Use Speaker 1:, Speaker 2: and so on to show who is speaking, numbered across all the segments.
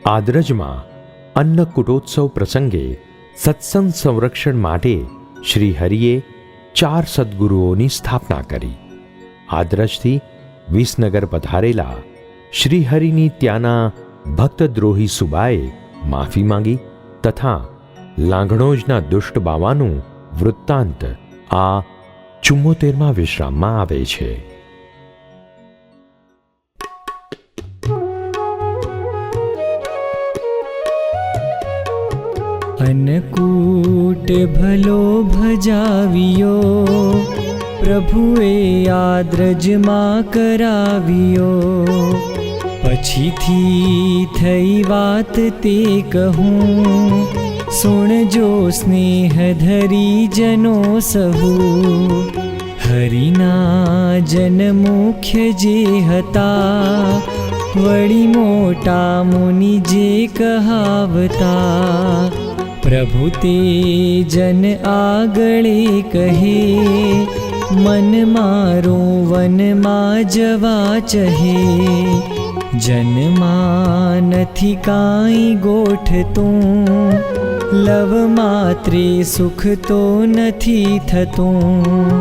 Speaker 1: આદ્રજમાં અન્નકૂટોત્સવ પ્રસંગે સત્સંગ સંરક્ષણ માટે શ્રી હરિએ 4 સદ્ગુરુઓની સ્થાપના કરી. આદ્રજથી વિસનગર પધારેલા શ્રી હરિની ત્યાંના ભક્તદ્રોહી સુબાએ માફી માંગી તથા લાંઘણોજના દુષ્ટ બાવાનું વૃત્તાંત આ 74મા વિશ્રામમાં આવે છે.
Speaker 2: અન્નકૂટ ભલો ભજાવ્યો, પ્રભુએ આદ્રજમાં કરાવ્યો. પછીથી થઈ વાત તે કહું, સુણજો સ્નેહ ધરી જનો સહુ. હરિના જન મુખ્ય જે હતા, વળી મોટા મુનિ જે કહાવતા. પ્રભુ તે જન આગળે કહે, મન મારું વનમાં જવા ચહે. જનમાં નથી કાંઈ ગોઠતું, લવ માત્રે સુખ તો નથી થતું.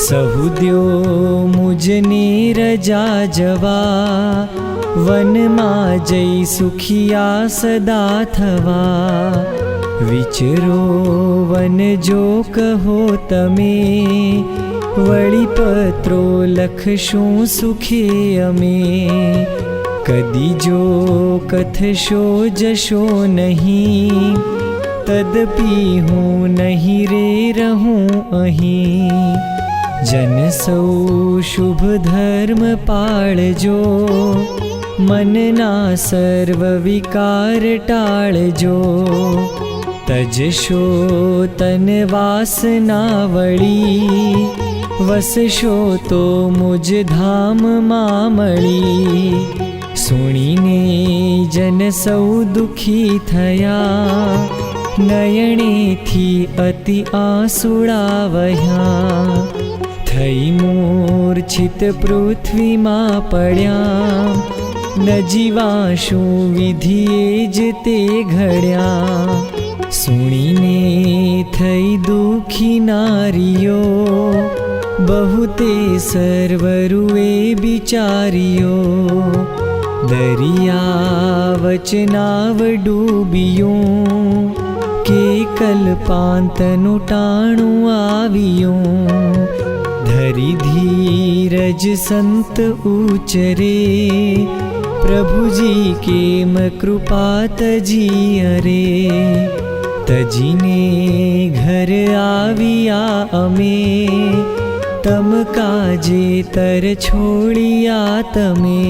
Speaker 2: સહુ દ્યો મુજને રજા જવા, વનમાં જઈ સુખિયા સદા થવા. વિચરો વન જો કહો તમે, વળી પત્રો લખશું સુખે અમે. કદી જો કથશો જશો નહીં, તદપી હું નહીં રે રહું અહીં. જન સૌ શુભ ધર્મ પાળજો, મનના સર્વ વિકાર ટાળજો. તજશો તન વાસના વળી, વસશો તો મુજ ધામમાં મળી. સુણીને જન સૌ દુઃખી થયા, નયણેથી અતિ આંસુડા વહ્યા. થઈ મૂર્છિત પૃથ્વીમાં પડ્યા, ન જીવાશું વિધિએ જ તે ઘડ્યા. સુણીને થઈ દુઃખી નારીઓ, બહુ તે સર્વરુએ બિચારીઓ. દરિયા વચનાવ ડૂબિયું, કે કલ્પાંતનું ટાણું આવ્યું. ધરી ધીરજ સંત ઉચરે, પ્રભુજી કેમ કૃપા તજી અરે. તજીને ઘર આવ્યા અમે, તમ કાજે તર છોડિયા તમે.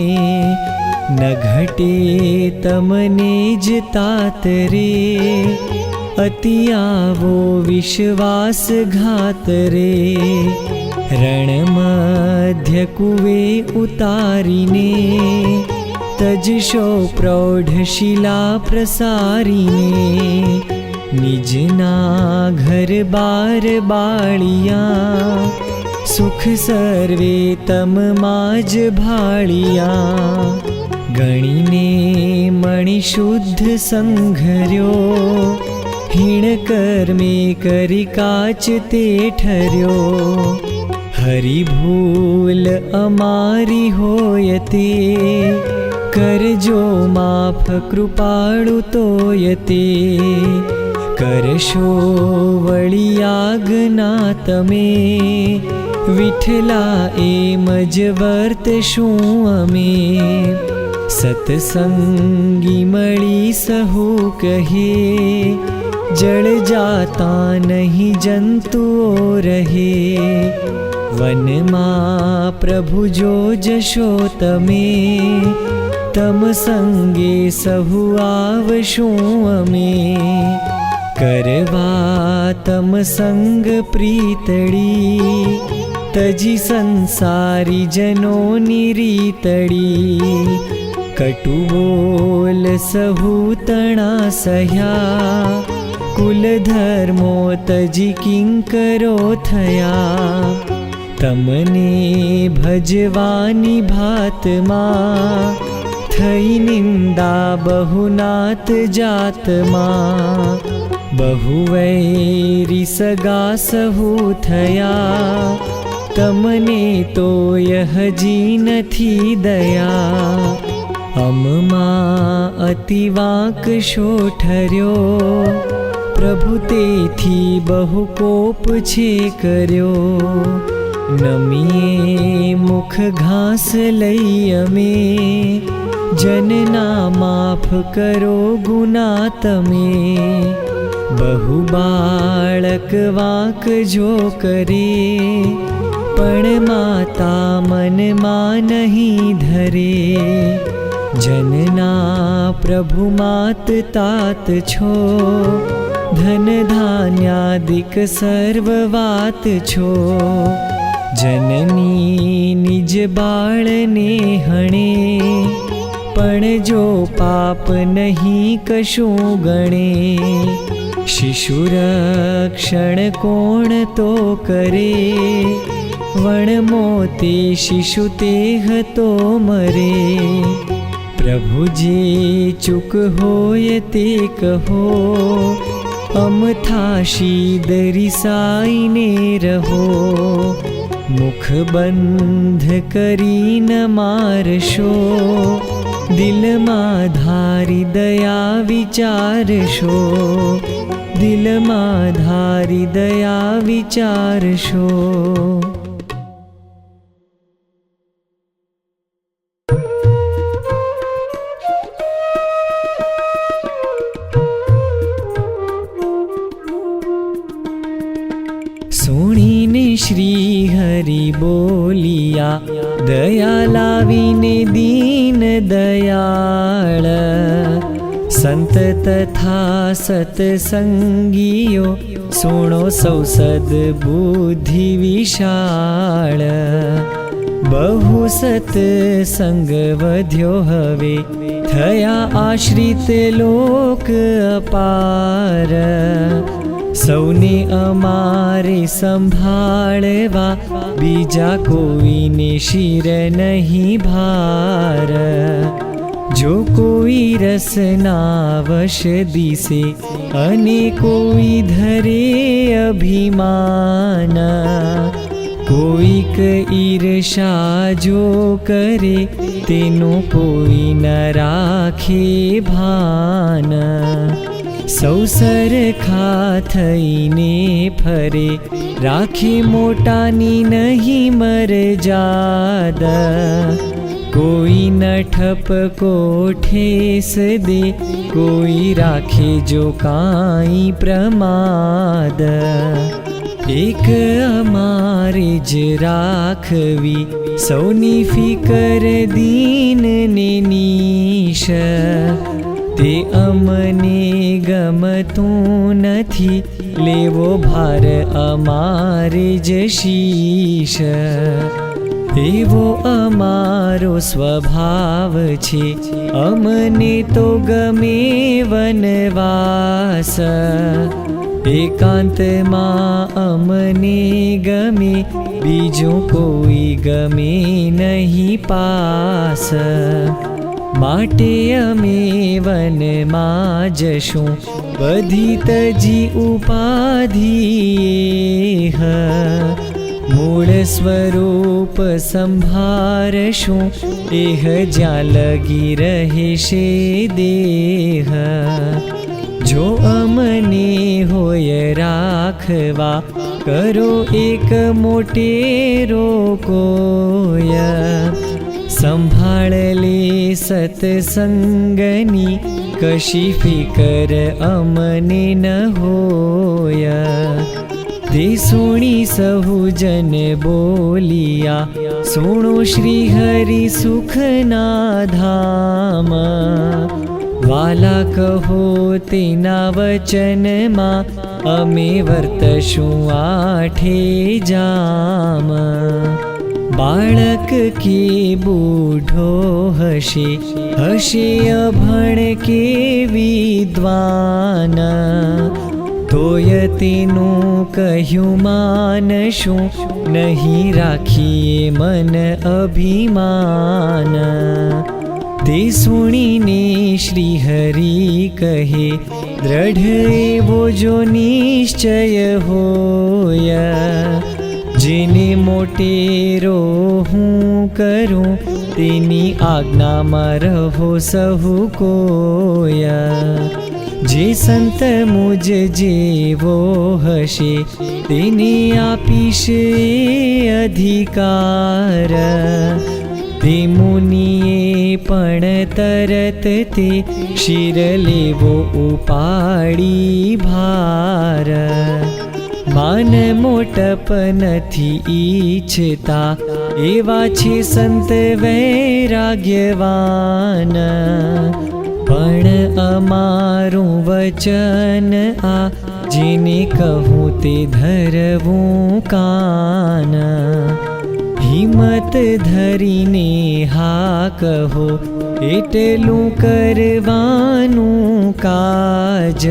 Speaker 2: ન ઘટે તમને જ તાતરે, અતિ આવો વિશ્વાસઘાત રે. રણ મધ્ય કુવે ઉતારીને, તજશો પ્રૌઢશિલા પ્રસારીને. નિજના ઘર બાર બાળિયા, સુખ સર્વે તમમાં જ ભાળિયા. ગણીને મણિ શુદ્ધ સંઘર્યો, હીણ કર્મે કરી કાચ તે ઠર્યો. હરિ ભૂલ અમારી હોય તે, કરજો માફ કૃપાળુ તોય તે. કરશો વળી આજ્ઞા તમે, વિઠ્ઠલા એમ જ વર્તશું અમે. સત્સંગી મળી સહુ કહે, જળ જાતા નહીં જંતુઓ રહે. વનમાં પ્રભુ જો જશો તમે, તમ સંગે સહુ આવશું અમે. કરવા તમ સંગ પ્રીતળી, તજી સંસારી જનોની રીતળી. કટુ બોલ સહુ તણા સહ્યા, કુલ ધર્મો તજી કિંકરો થયા. તમને ભજવાની ભાતમાં, થઈ નિંદા બહુનાત જાતમાં, બહુ વૈરી સગા સહુ થયા, તમને તોય હજી નથી દયા. અમમાં અતિવાંક શો ઠર્યો, પ્રભુ તેથી બહુ કોપ છે કર્યો. નમીએ મુખ ઘાસ લઈ અમે, જનના માફ કરો ગુના તમે. બહુ બાળક વાંક જો કરે, પણ માતા મનમાં નહીં ધરે. જનના પ્રભુ માત તાત છો, ધન ધાન્યાદિક સર્વ વાત છો. જનની નિજ બાળને હણે, પણ જો પાપ નહીં કશું ગણે. શિશુ રક્ષણ કોણ તો કરે, વણમો તે શિશુ તે હતો મરે. પ્રભુ જે ચૂક હોય તે કહો, અમથાશી દરિસાઈને રહો. મુખ બંધ કરી ન મારશો, દિલમાં ધારી દયા વિચારશો. દિલમાં ધારી દયા વિચારશો. સુણીને શ્રી હરિ બોલિયા, દયા લાવીને દીન દયાળ. સંત તથા સત્સંગીઓ, સુણો સૌ સદ્બુદ્ધિ વિશાળ. બહુ સત્સંગ વધ્યો હવે, થયા આશ્રિત લોક અપાર. સૌને અમારે સંભાળવા, બીજા કોઈને શિર નહીં ભાર. જો કોઈ રસના વશ દિશે, અને કોઈ ધરે અભિમાન. કોઈક ઈર્ષા જો કરે, તેનું કોઈ ન રાખે ભાન. સૌ સરખા થઈને ફરે, રાખે મોટાની નહીં મરજાદ. કોઈ ન ઠપકો ઠેસ દે, કોઈ રાખે જો કાંઈ પ્રમાદ. એક અમારે જ રાખવી, સૌની ફિકર દીનને નીશ. તે અમને ગમતું નથી, લેવો ભાર અમારે જ શીશ. એવો અમારો સ્વભાવ છે, અમને તો ગમે વનવાસ. એકાંતમાં અમને ગમે, બીજું કોઈ ગમે નહીં પાસ. માટે અમે વનમાં જશું, બધી તજી ઉપાધિ. મૂળ સ્વરૂપ સંભારશું, એહ જ્યાં લગી રહેશે દેહ. જો અમને હોય રાખવા, કરો એક મોટેરો કોય. સંભાળ લે સત્સંગની, કશી ફિકર અમને ન હોય. તે સુણી સહુ જન બોલિયા, સુણો શ્રી હરિ સુખના ધામ. વાલા કહો તેના વચનમાં, અમે વર્તશું આઠે જામ. બાળક કે બૂઢો હશે, હશે અભણ કે વિદ્વાન. તોય તેનું કહ્યું માનશું, નહીં રાખીએ મન અભિમાન. તે સુણીને શ્રી હરિ કહે, દ્રઢ એવો જો નિશ્ચય હોય, જેને મોટેરો હું કરું, તેની આજ્ઞામાં રહો સહુ કોયા. જે સંત મુજ જેવો હશે, તેને આપીશ એ અધિકાર. તે મુનિએ પણ તરત તે શિર લેવો ઉપાડી ભાર. માન મોટપ નથી ઈચ્છતા, એવા છે સંત વૈરાગ્યવાન. પણ અમારું વચન આ, જેને કહું તે ધરવું કાન. હિંમત ધરીને હા કહો, એટલું કરવાનું કાજ.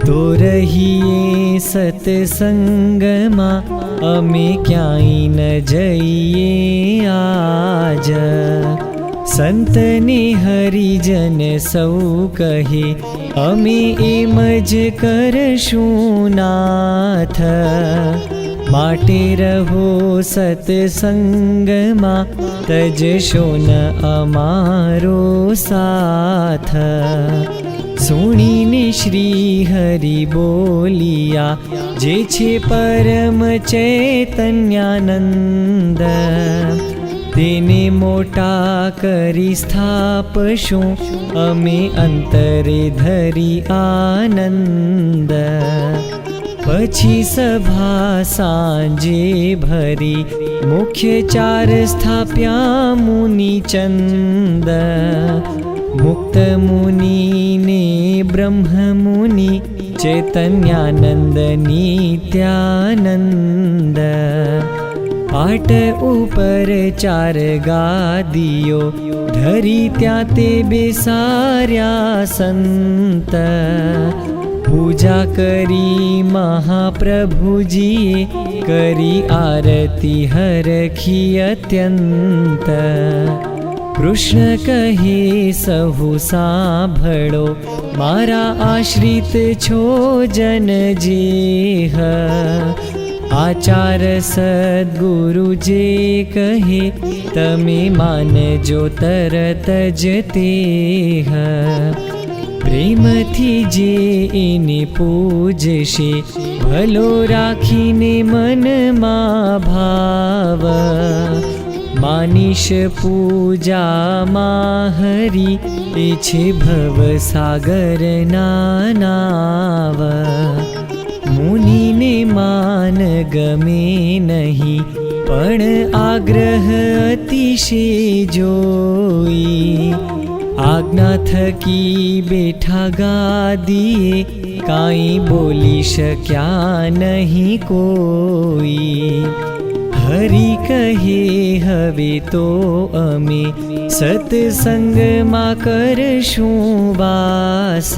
Speaker 2: તો રહીએ સત્સંગમાં, અમે ક્યાંય ન જઈએ આજ. સંતને હરિજન સૌ કહે, અમે એમ જ કરશું નાથ. માટે રહો સત્સંગમાં, તજશો ન અમારો સાથ. સુણીને શ્રી હરિ બોલિયા, જે છે પરમ ચૈતન્યાનંદ. તેને મોટા કરી સ્થાપશું, અમે અંતરે ધરી આનંદ. પછી સભા સાંજે ભરી, મુખ્ય ચાર સ્થાપ્યા મુનિચંદ. મુક્ત મુનિ ને બ્રહ્મ મુનિ, ચૈતન્યાનંદ નિત્યાનંદ. પાટ ઉપર ચાર ગાદીઓ ધરી, ત્યાં તે બેસાર્યા સંત. પૂજા કરી મહાપ્રભુજીએ, કરી આરતી હરખી અત્યંત. કૃષ્ણ કહે સહુ સાંભળો, મારા આશ્રિત છો જન જેહ. આચાર સદ્ગુરુ જે કહે, તમે માનજો તરત જ તેહ. પ્રેમથી જે એને પૂજશે, ભલો રાખીને મનમાં ભાવ. માનીશ પૂજામાં હરિ, એ છે ભવસાગરના નાવ. મુનિને માન ગમે નહીં, પણ આગ્રહ અતિશય જોઈ. આજ્ઞા થકી બેઠા ગાદીએ, કાંઈ બોલી શક્યા નહીં કોઈ. હરિ કહે હવે તો અમે, સત્સંગમાં કરશું વાસ.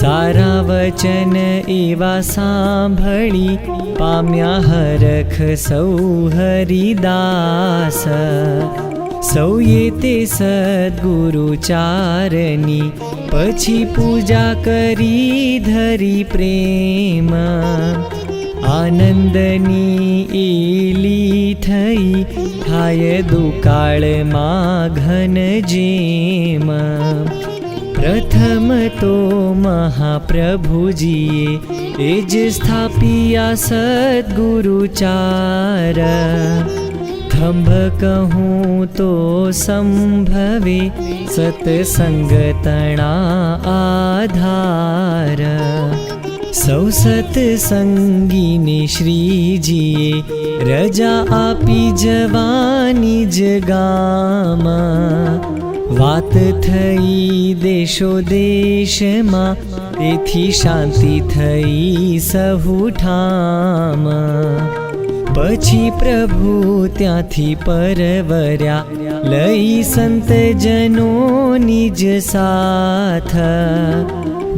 Speaker 2: સારા વચન એવા સાંભળી, પામ્યા હરખ સૌ હરિદાસ. સૌએ તે સદ્ગુરુ ચારની, પછી પૂજા કરી ધરી પ્રેમ. આનંદની એલી થઈ, થાય દુકાળમાં ઘન જેમ. પ્રથમ તો મહાપ્રભુજીએ, એ જ સ્થાપ્યા સદ્ગુરુ ચાર. થંભ કહું તો સંભવે, સત્સંગ તણા આધાર. સૌ સત્સંગીને શ્રીજીએ, રજા આપી જવાની જ ગામ. વાત થઈ દેશો દેશમાં, તેથી શાંતિ થઈ સહુ ઠામ. પછી પ્રભુ ત્યાંથી પરવર્યા, લઈ સંતજનો નિજ સાથ.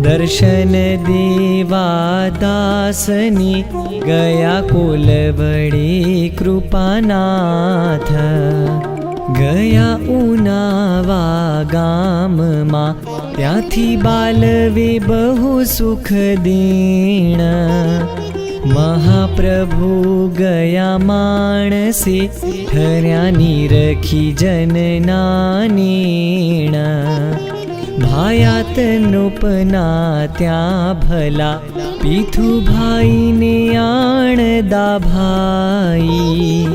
Speaker 2: દર્શન દેવા દાસની, ગયા કુલ વડે કૃપાનાથ. ગયા ઉનાવા ગામમાં, ત્યાંથી બાલવે બહુ સુખ દેણ. મહાપ્રભુ ગયા માણસે, ઠર્યા નિરખી જનના નેણ. ભાયાતનોપના ત્યાં ભલા, પીથુભાઈને આણદા ભાઈ.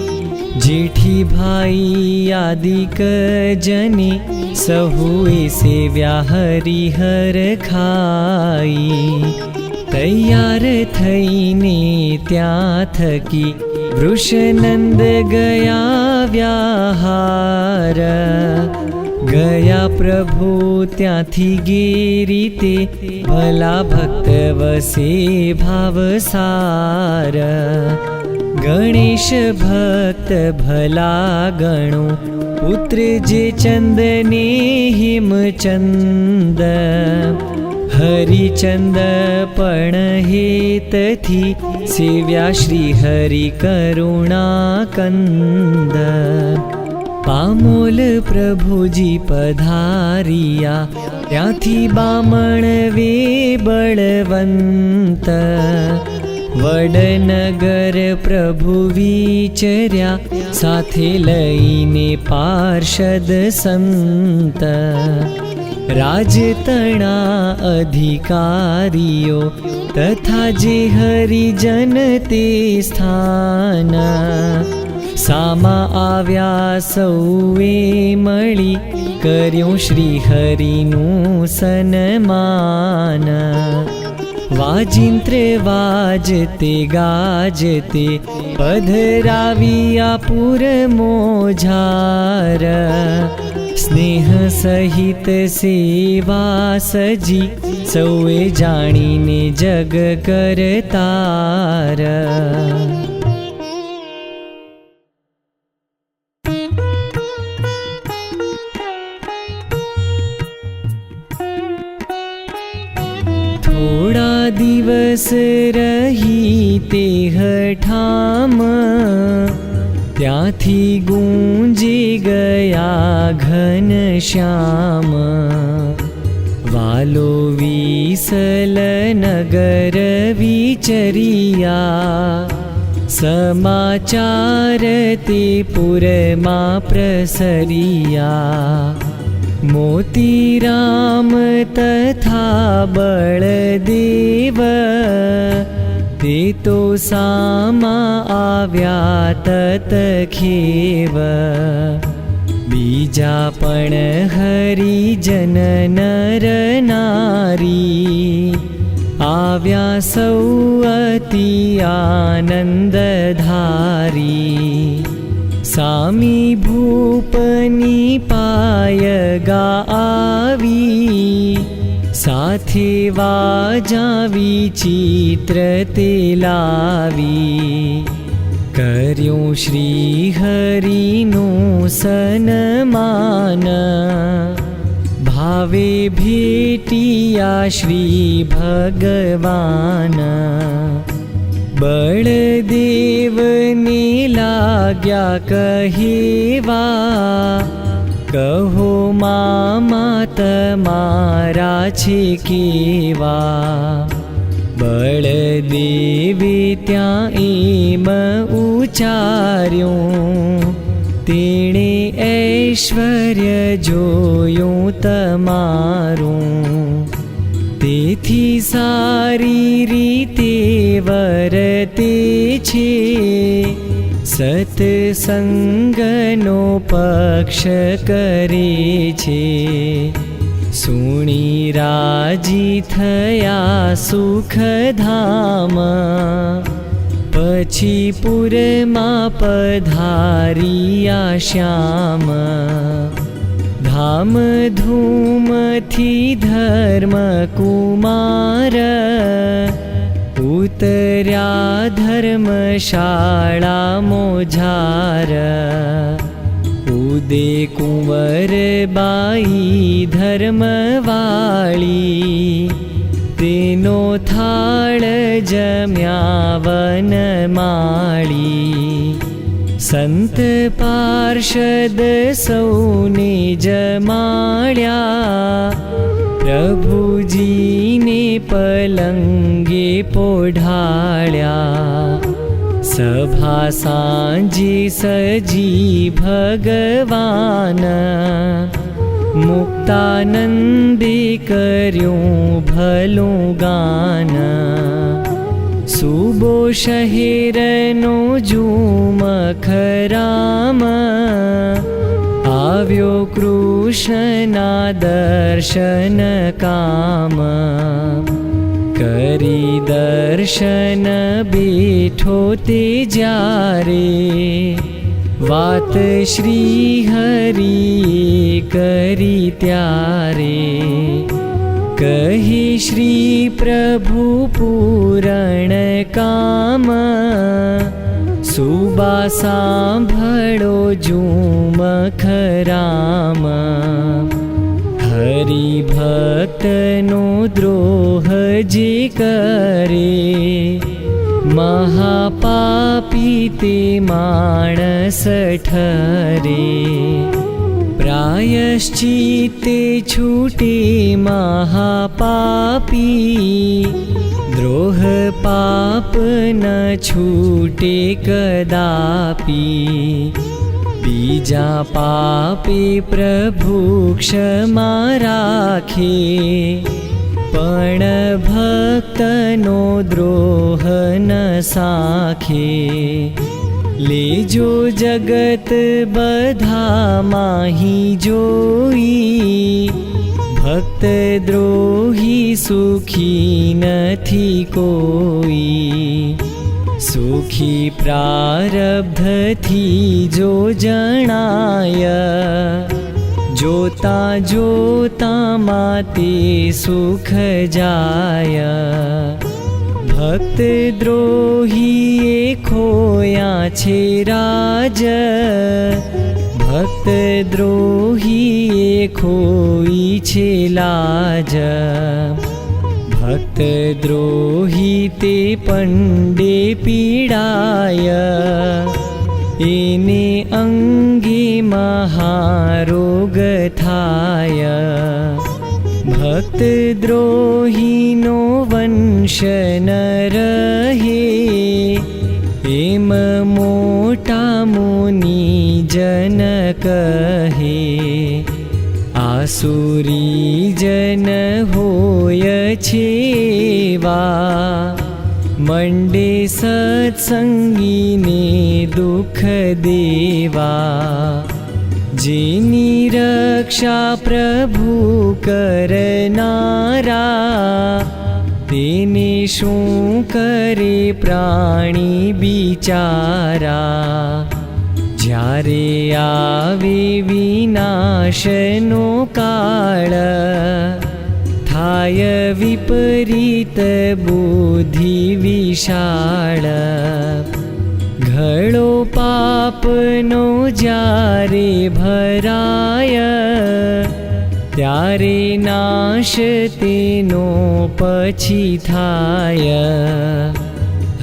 Speaker 2: જેઠી ભાઈ આદિક જને, સહુએ સેવ્યા હરિહર ખાઈ. તૈયાર થઈને ત્યાં થકી, વૃષનંદ ગયા વ્યાહાર. ગયા પ્રભુ ત્યાંથી ગેરીતે, ભલા ભક્ત વસે ભાવસાર. ગણેશ ભક્ત ભલા ગણો, પુત્ર જે ચંદને હેમચંદ. હરિચંદ પણ હેતથી, સેવ્યા શ્રી હરિ કરુણાકંદ. પામોલ પ્રભુજી પધારિયા, ત્યાંથી બામણ વે બળવંત. વડનગર પ્રભુ વિચર્યા, સાથે લઈને પાર્ષદ સંત. રાજતણા અધિકારીઓ, તથા જે હરિજન તે સ્થાન. સામા આવ્યા સૌએ મળી, કર્યું શ્રી હરિનું સન્માન. વાજિંત્ર વાજતે ગાજતે, પધરાવ્યા પુર મોજાર. સ્નેહ સહિત સેવા સજી, સૌએ જાણીને જગ કરતાર. થોડા દિવસ રહી તે હઠામ, ત્યાંથી ગુંજી ગયા ઘનશ્યામ. વાલો વિસલ નગર વિચરિયા, સમાચાર તે પુરમાં પ્રસરિયા. મોતીરામ તથા બળદેવ, તે તો સામા આવ્યા તતખેવ. બીજા પણ હરિજન નર નારી, આવ્યા સૌ અતિ આનંદધારી. સામી ભૂપની પાય ગા આવી, સાથે વાજા વિચિત્ર તે લાવી. કર્યું શ્રી હરિનું સન્માન, ભાવે ભેટિયા શ્રી ભગવાન. બળદેવને લાગ્યા કહેવા, કહો મામા તમારા છે કેવા. બળદેવે ત્યાં એમ ઉચ્ચાર્યું, તેણે ઐશ્વર્ય જોયું તમારું. તેથી સારી રીતે વર્તે છે, સત્સંગનો પક્ષ કરે છે. સુણી રાજી થયા સુખધામ, પછી પુરમાં પધાર્યા શ્યામ. ધામ ધૂમથી ધર્મ કુમાર, ઉતર્યા ધર્મશાળા મોજાર. ઉદે કુંવર બાઈ ધર્મવાળી, તેનો થાળ જમ્યા વનમાળી. સંત પાર્ષદ સૌને જમાડ્યા, પ્રભુજીને પલંગે પોઢાડ્યા. સભા સાંજે સજી ભગવાન, મુક્તાનંદે કર્યું ભલું ગાન. સુબો શહેરનો ઝુમખરામ, આવ્યો કૃષ્ણના દર્શન કામ. કરી દર્શન બેઠો તે જ્યારે, વાત શ્રી હરિએ કરી ત્યારે. કહે શ્રી પ્રભુ પૂરણ કામ, સુબા સાંભળો ઝુમખરામ. હરિભક્તનો દ્રોહ જે કરે, મહાપાપી તે માણસ ઠરે. પ્રાયશ્ચિતે છૂટે મહાપાપી, દ્રોહ પાપ ન છૂટે કદાપી. બીજા પાપે પ્રભુ ક્ષમા રાખે, પણ ભક્તનો દ્રોહ ન સાખે. લેજો જગત બધા માહી જોઈ, ભક્ત દ્રોહી સુખી નથી કોઈ. સુખી પ્રારબ્ધથી જો જણાય, જોતા જોતામાં તે સુખ જાય. ભક્ત દ્રોહીએ ખોયા છે રાજ, ભક્ત દ્રોહીએ ખોઈ છે લાજ. ભક્ત દ્રોહી તે પંડે પીડાય, એને અંગે મહારોગ થાય. ભક્ત દ્રોહીનો વંશ ન રહે, એમ મોટા મુનિ જન કહે. આસુરી જન હોય છેવા, મંડે સત્સંગીને દુઃખ દેવા. જેની રક્ષા પ્રભુ કરનારા, તેને શું કરે પ્રાણી બિચારા. જ્યારે આવે વિનાશનો કાળ, થાય વિપરીત બુદ્ધિ વિશાળ. ઘડો પાપનો જ્યારે ભરાય, ત્યારે નાશ તેનો પછી થાય.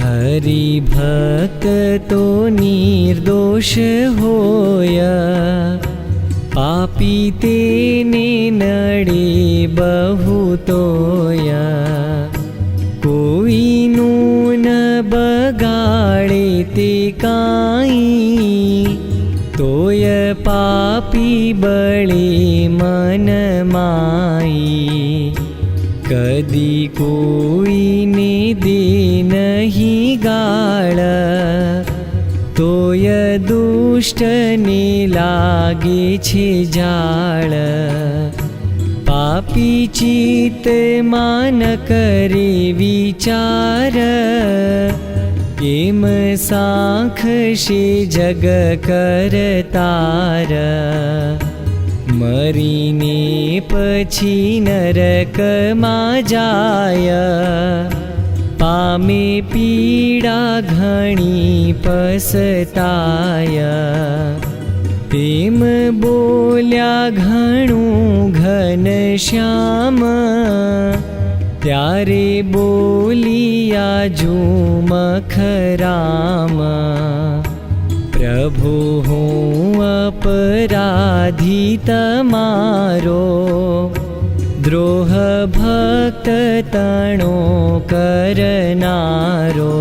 Speaker 2: હરિભક્ત તો નિર્દોષ હોય, પાપી તેને નડે બહુ તોય. કોઈનું ન બગાડે તે કાંઈ, તોય પાપી બળે મન માઈ. કદી કોઈને દે નહીં ગાળ, તોય દુષ્ટને લાગે છે જાળ. પાપી ચિત્તમાં ન કરે વિચાર, એમ સાંખશે જગ કરતાર. મરીને પછી નરકમાં જાય, પામે પીડા ઘણી પસતાય. તેમ બોલ્યા ઘણું ઘનશ્યામ, ત્યારે બોલિયા ઝુમખરામ. પ્રભુ प्रभु हूँ अपराधी तमारो, द्रोह भक्त तणो करनारो।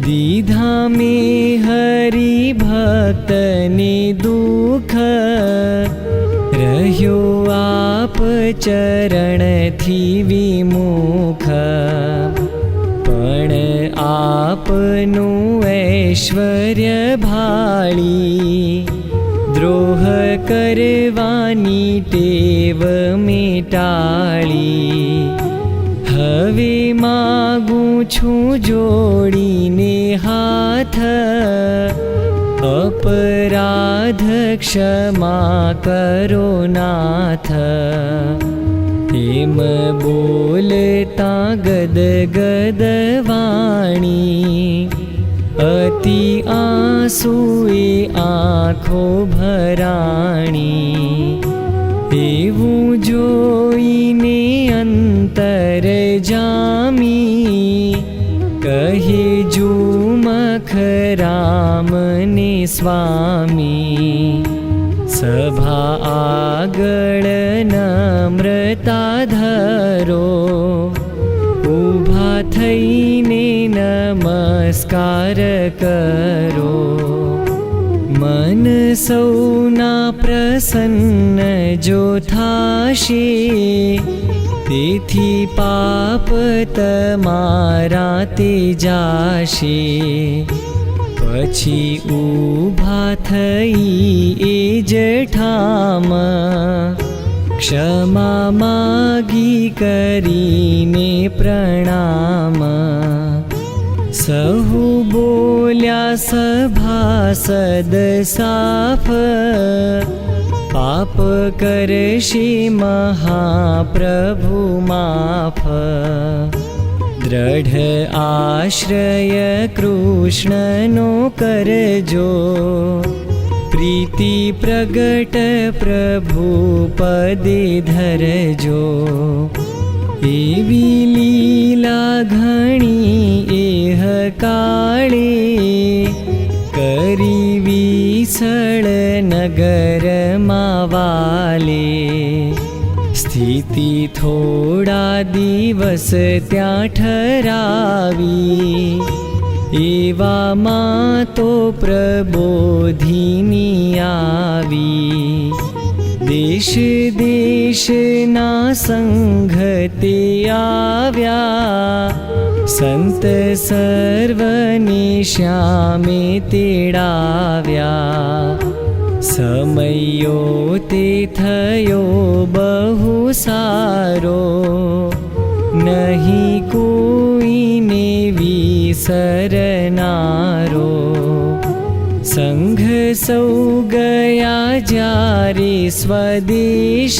Speaker 2: दीधा में हरि भक्त ने दुख, रह्यो आप चरण थी विमुख। पण आपनु ऐश्वर्य भाळी, द्रोह करवानी टेव मेटाळी। हवे मागूं छूं जोड़ीने हाथ, अपराध क्षमा करो नाथ। एम बोलता गदगद वाणी, अति आंसुए आँखो भराणी। एवं जोईने अंतर जामी, कहे जुमख राम ने स्वामी। सभा आगळ नम्रता धरो, ऊभा थईने नमस्कार करो। मन सौना प्रसन्न जो थाशे, तेथी पाप तमारा ते जाशे। पछी ऊभा थई एज ठाम, क्षमा मागी करीने प्रणाम। सहु बोल्या सभासद साफ, पाप करशे महाप्रभु माफ। दृढ़ आश्रय कृष्णनो करजो, प्रीति प्रगट प्रभु पदे धरजो। एवी लीला घणी एह काळे, करी विसळ नगर मावाले। स्थिति थोड़ा दिवस त्या ठरावी, एवा मां तो प्रबोधिनी आवी। देश देश ना संघते आव्या, संत सर्वने श्यामे तेडाव्या। समयो ते थयो बहु सारो, नहीं कोईने विसरनारो। संघ सौ गया जारे स्वदेश,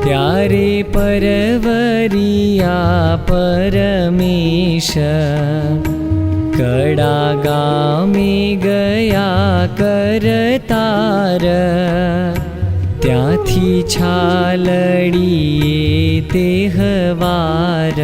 Speaker 2: त्यारे परवरिया परमेश। कड़ा गामे गया करतार, त्यांथी छालड़ीए तेहवार।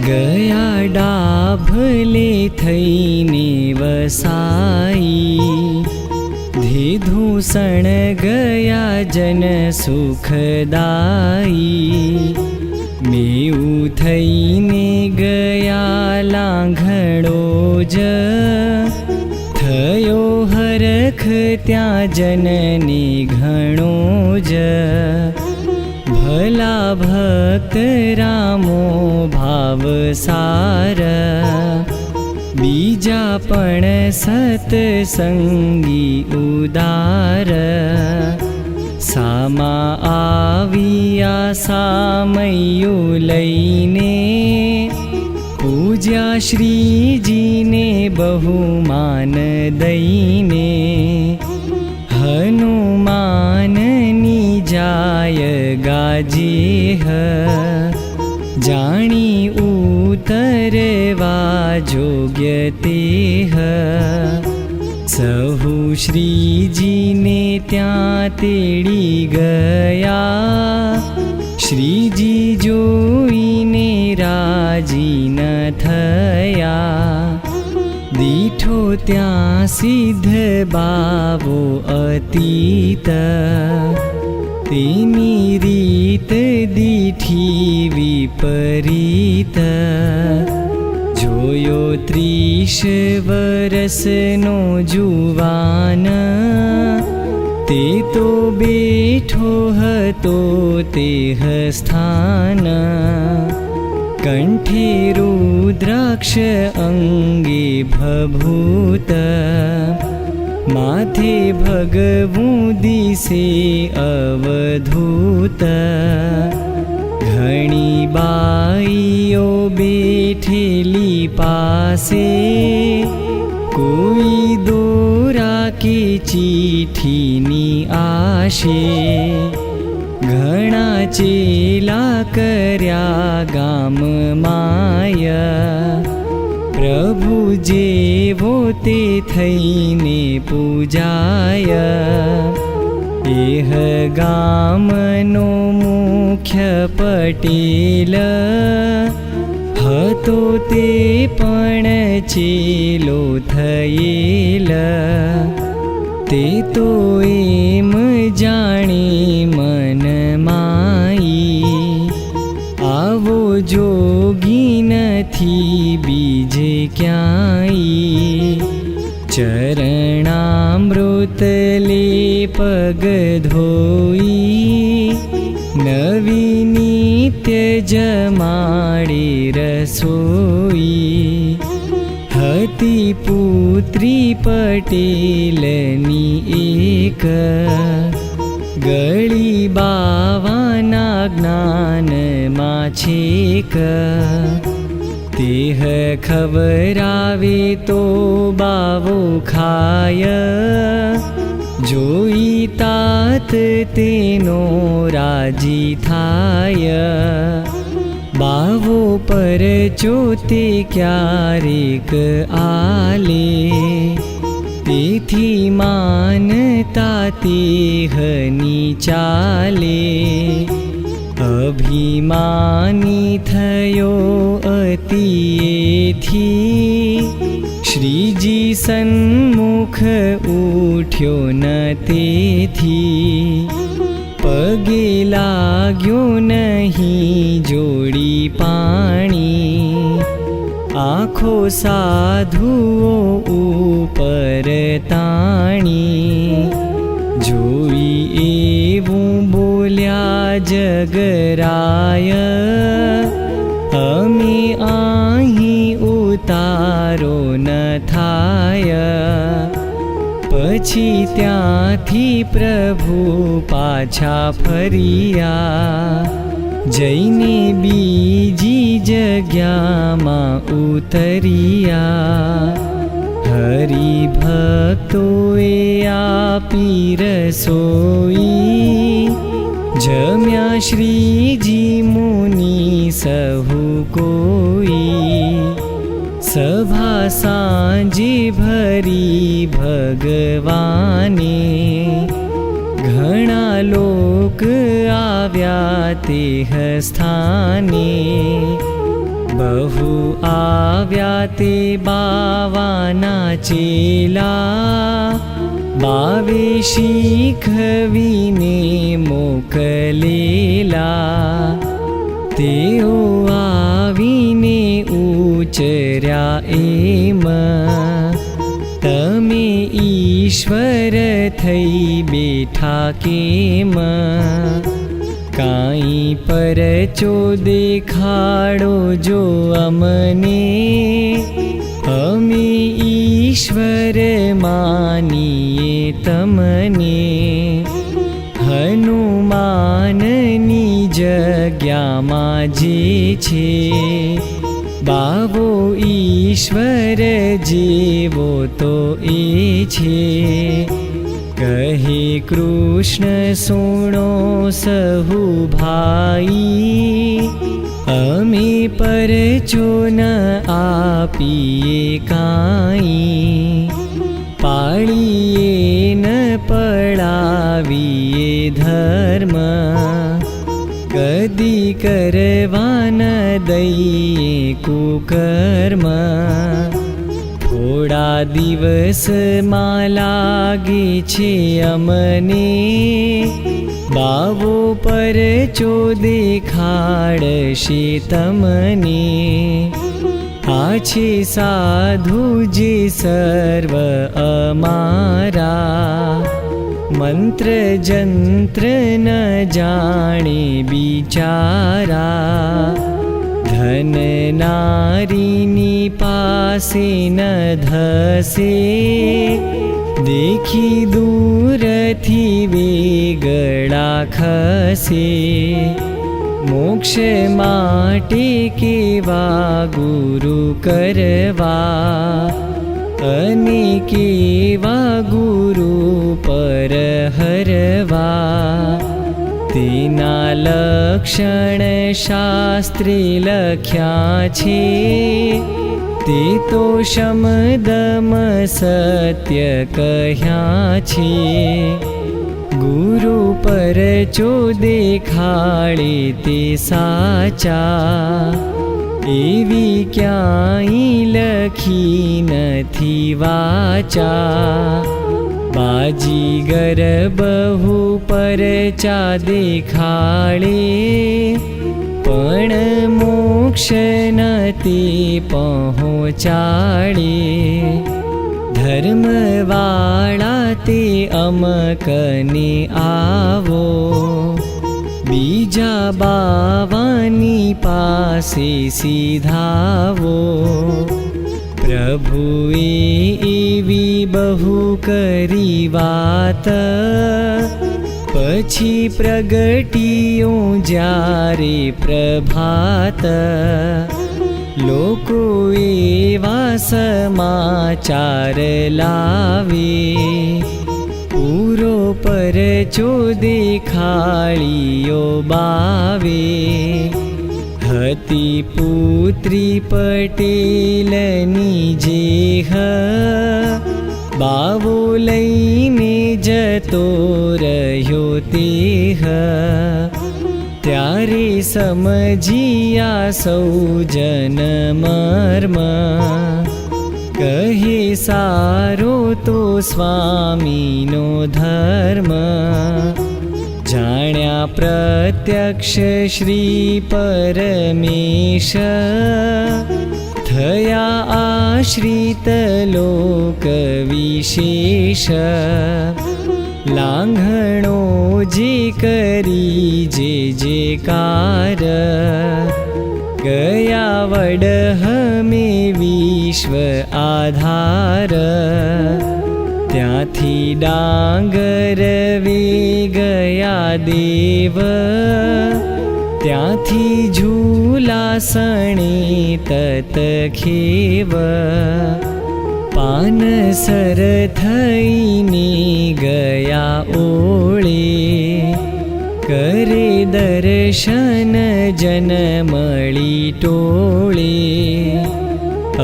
Speaker 2: गया डाभले थईने वसाई, धीधूषण गया जन सुखदाई। मेऊ थईने गया लांघड़ो ज, थयो हरख त्या जनने घणो ज। भला भक्त रामो भाव सार, बीजा पण सत्संगी उदार। सामा आविया सामयु लईने, पूज्या श्रीजीने बहुमान दईने। हनुमाननी जाय गाजेह, जाणी उतरवा जोग्य तेह। સહુ શ્રીજીને ત્યાં તેડી ગયા, શ્રીજી જોઈને રાજી ન થયા, દીઠો ત્યાં સિદ્ધ બાવો અતીત, તેની રીત દીઠી વિપરીત, જોયો 30 વરસનો જુવાન, તે તો બેઠો હતો તેહ સ્થાન, કંઠે રુદ્રાક્ષ અંગે ભભૂત, માથે ભગવું દિશે અવધૂત, ઘણી બાઈઓ બેઠેલી પાસે, કોઈ દોરા કે ચીઠીની આશે, ઘણા ચેલા કર્યા ગામ માય, પ્રભુ જેવો તે થઈને પૂજાય, એહ ગામનો મુખ્ય પટેલ, હતો તે પણ ચેલો થયેલ, તે તો એમ જાણે મન માઈ, આવો જોગી નથી બીજે ક્યાંય, ચરણામૃત લે પગ ધોઈ, નવી નિત્ય જમાડે રસોઈ, હતી પુત્રી પટેલની એક, ગળી બાવાના જ્ઞાનમાં છેક, તેહ ખવરાવે તો બાવો ખાય, જોઈ તાત તેનો રાજી થાય, બાવો પર ચોતે ક્યારેક આલે, તેથી માનતા તેહની ચાલે, અભિમાની થયો અતિ એથી, શ્રીજી સન્મુખ ઉઠ્યો ન તેથી, પગે લાગ્યો નહીં જોડી પાણી, આંખો સાધુઓ ઉપર તાણી, જોઈ એવું બોલ્યા જગરાય, અમે અહીં ઉતારો ન થાય, પછી ત્યાંથી પ્રભુ પાછા ફર્યા, જઈને બીજી જગ્યામાં ઉતર્યા, હરિભક્તોએ આપી રસોઈ, જમ્યા શ્રીજી મુનિ સહુ કોઈ, સભા સાંજે ભરી ભગવાને, ઘણા લોક આવ્યા તેહ સ્થાને, બહુ આવ્યા તે બાવાના ચેલા, બાવે શીખવીને મોકલેલા, તેઓ આવીને ઉચર્યા એમ, તમે ઈશ્વર થઈ બેઠા કેમ, કાંઈ પરચો દેખાડો જો અમને, અમે ઈશ્વર માનીએ તમને, હનુમાનની જગ્યામાં જે છે, બાવો ઈશ્વર જેવો તો એ છે, કહે કૃષ્ણ સુણો સહુ ભાઈ, અમે પરચો ન આપીએ કાંઈ, પાળીએ ન પડાવીએ ધર્મ, કદી કરવા ન દઈએ કુકર્મ. થોડા દિવસમાં લાગે છે અમને, બાવો પરચો દેખાડશે તમને. આ છે સાધુ જે સર્વ અમારા, મંત્ર જંત્ર ન જાણે બિચારા. ધન નારીની પાસે ન ધસે, દેખી દૂરથી વેગળા ખસે. મોક્ષ માટે કેવા ગુરુ કરવા, અને કેવા ગુરુ પર હરવા. તેના લક્ષણ શાસ્ત્રે લખ્યા છે, તે તો શમદમ સત્ય કહ્યા છે. ગુરુ પર જો દેખાડે તે સાચા, એવી ક્યાંય લખી નથી વાચા. બાજીગર બહુ પરચા દેખાડે, પણ મોક્ષ નથી પહોંચાડે. ધર્મવાળા તે અમકને આવો, બીજા બાવાની પાસે સીધાવો. પ્રભુએ એવી બહુ કરી વાત, પછી પ્રગટ્યો જ્યારે પ્રભાત. લોકો એવા સમાચાર લાવે, પૂરો પરચો દેખાળીઓ બાવે. હતી પુત્રી પટેલની જેહ, બાવો લઈને જતો રહ્યો તેહ. ત્યારે સમજ્યા સૌ જન મર્મ, કહે સારો તો સ્વામીનો ધર્મ. જાણ્યા પ્રત્યક્ષ શ્રી પરમેશ, થયા આશ્રિત લોક વિશેષ. લાંઘણો જે કરી જે કાર, ગયા વડ હમે વિશ્વ આધાર. ત્યાંથી ડાંગર વે ગયા દેવ, ત્યાંથી ઝૂલાસણે તત ખેવ. પાનસર થઈને ગયા ઓળે, કરે દર્શન જન મળી ટોળે.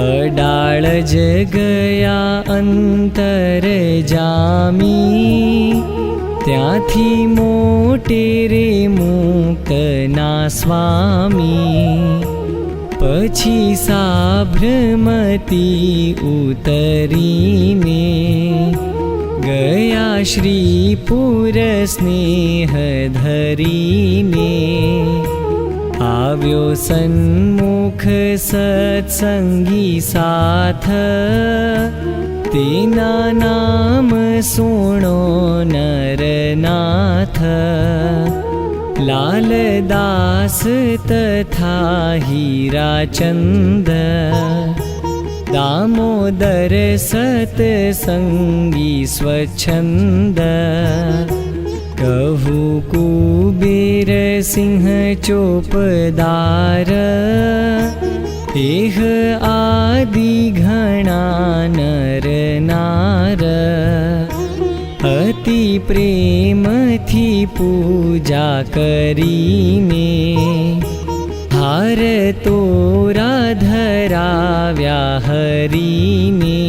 Speaker 2: અડાળ જ ગયા અંતર જામી, ત્યાંથી મોટેરે મુક્તના સ્વામી. પછી સાભ્રમતી ઉતરીને, ગયા શ્રીપુર સ્નેહ ધરીને. આવ્યો સન્મુખ સત્સંગી સાથ, તેના નામ સુણો નરનાથ. લાલદાસ તથા હીરાચંદ, દામોદર સતસંગી સ્વચ્છંદ. કહું કુબેર સિંહ ચોપદાર, એહ આદિ ઘણા નર નાર. અતિ પ્રેમથી પૂજા કરીને, હાર તોરા ધરાવ્યા હરીને.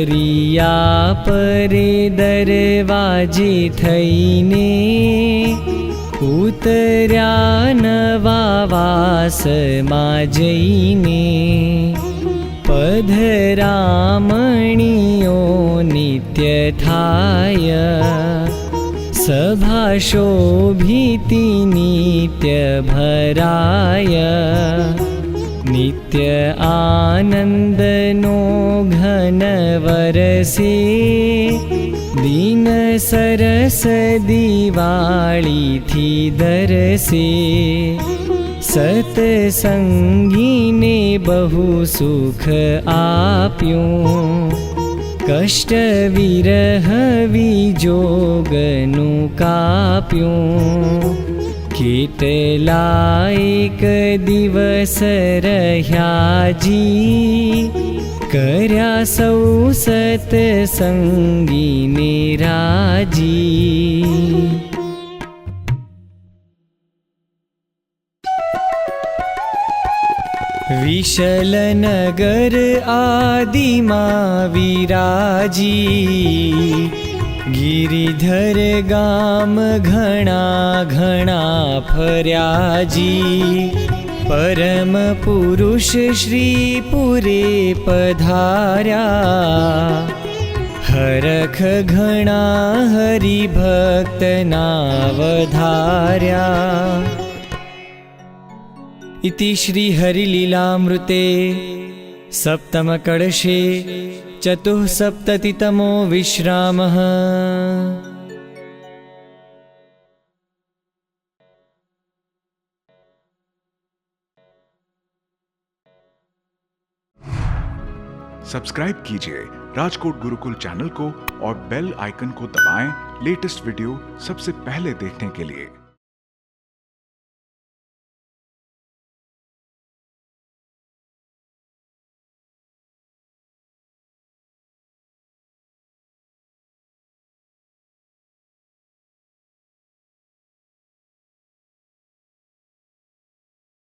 Speaker 2: दरिया परे दरवाजे थईने उतर्या नवावासમાં જઈને पधरामणियो नित्य थाय सभा शोभिति नित्य भराय नित्य आनंदनो घन वरसे दीन सरस दिवाळी थी दरसे सतसंगीने बहु सुख आप्यूं कष्ट विरह विजोगनु काप्यूं કેટલાયક દિવસ રહ્યાજી કર્યા સૌ સતસંગીને રાજી. વિશલનગર આદિમાં વિરાજી गिरिधर गाम घणा घणा फर्याजी परम पुरुष श्रीपुरे पधार्या हरख घणा हरिभक्तना वधार्या. इति श्रीहरिलीलामृते सप्तमकळशे चतुःसप्ततितमो विश्रामः.
Speaker 3: सब्सक्राइब कीजिए राजकोट गुरुकुल चैनल को और बेल आइकन को दबाएं लेटेस्ट वीडियो सबसे पहले देखने के लिए.